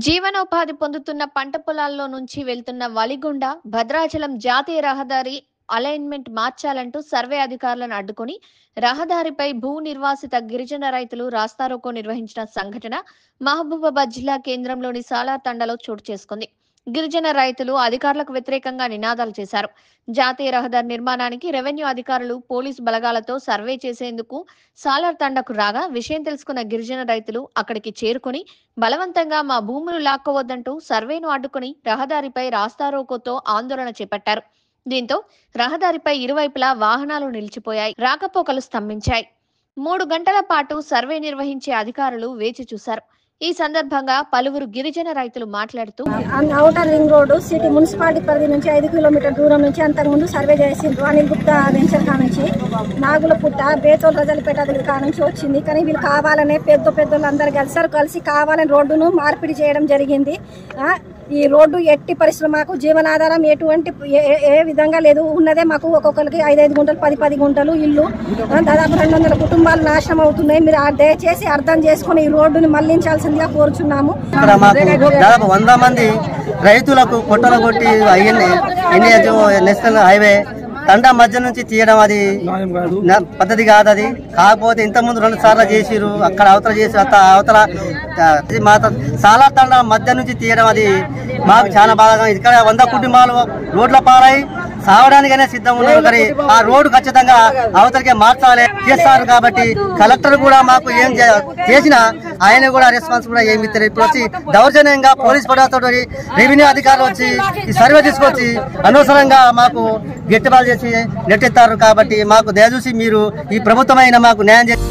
జీవనోపాధి పొందుతున్న పంట పొలాల్లో నుంచి వెళ్తున్న వలిగొండ భద్రాచలం జాతీయ రహదారి అలైన్మెంట్ మార్చాలంటూ సర్వే అధికారులను అడ్డుకొని రహదారిపై భూ నిర్వాసిత గిరిజన రైతులు రాస్తారోకో నిర్వహించిన సంఘటన మహబూబాబాద్ జిల్లా కేంద్రంలోని సాలార్ తండాలో చోటు చేసుకుంది. గిరిజన రైతులు అధికారులకు వ్యతిరేకంగా నినాదాలు చేశారు. జాతీయ రహదారి నిర్మాణానికి రెవెన్యూ అధికారులు పోలీసు బలగాలతో సర్వే చేసేందుకు సాలార్ తండాకు రాగా విషయం తెలుసుకున్న గిరిజన రైతులు అక్కడికి చేరుకుని బలవంతంగా మా భూములు లాక్కోవద్దంటూ సర్వేను అడ్డుకుని రహదారిపై రాస్తారోకోతో ఆందోళన చేపట్టారు. దీంతో రహదారిపై ఇరువైపులా వాహనాలు నిలిచిపోయాయి, రాకపోకలు స్తంభించాయి. 3 గంటల పాటు సర్వే నిర్వహించే అధికారులు వేచి చూశారు. ఈ సందర్భంగా పలువురు గిరిజన రైతులు మాట్లాడుతూ outer ring road city municipality పరిధి నుంచి 5 కిలోమీటర్ల దూరం నుంచి అంతకుముందు సర్వే చేసిండ్రు. అనిల్ గుప్తా వెంచర్ కా నుంచి నాగులపుట్ట బేతోల్ రజలపేట దగ్గర కా నుంచి వచ్చింది. కానీ వీళ్ళు కావాలనే పెద్దోళ్ళు అందరు కలిసి కావాలని రోడ్డును మార్పిడి చేయడం జరిగింది. ఈ రోడ్డు ఎట్టి పరిశ్రమ మాకు జీవనాధారం ఎటువంటి ఏ విధంగా లేదు. ఉన్నదే మాకు ఒక్కొక్కరికి 5 గుంటలు 10 గుంటలు ఇల్లు, దాదాపు 200 కుటుంబాలు నాశనం అవుతున్నాయి. మీరు దయచేసి అర్థం చేసుకుని ఈ రోడ్డుని మళ్లించాల్సిందిగా కోరుచున్నాము. దాదాపు 100 మంది రైతులకు పొట్టలు కొట్టి నేషనల్ హైవే తండా మధ్య నుంచి తీయడం అది పద్ధతి కాదు. అది కాకపోతే ఇంతకుముందు 2 సార్లు చేసిరు, అక్కడ అవతల చేసి అవతల చాలా తండా మధ్య నుంచి తీయడం అది మాకు చాలా బాగా. ఇక్కడ 100 కుటుంబాలు రోడ్ల పాలై సావడానికైనా సిద్ధం ఉన్నారు. కానీ ఆ రోడ్డు ఖచ్చితంగా అవతలికే మార్చాలి చేస్తారు. కాబట్టి కలెక్టర్ కూడా మాకు ఏం చేసినా ఆయన కూడా రెస్పాన్స్ కూడా ఏమి ఇస్తారు. ఇప్పుడు వచ్చి దౌర్జన్యంగా పోలీస్ పడాతో రెవెన్యూ అధికారులు వచ్చి ఈ సర్వే తీసుకొచ్చి అనవసరంగా మాకు గెట్టుబాలు చేసి నెట్టెత్తారు. కాబట్టి మాకు దయచూసి మీరు ఈ ప్రభుత్వమైన మాకు న్యాయం చేసి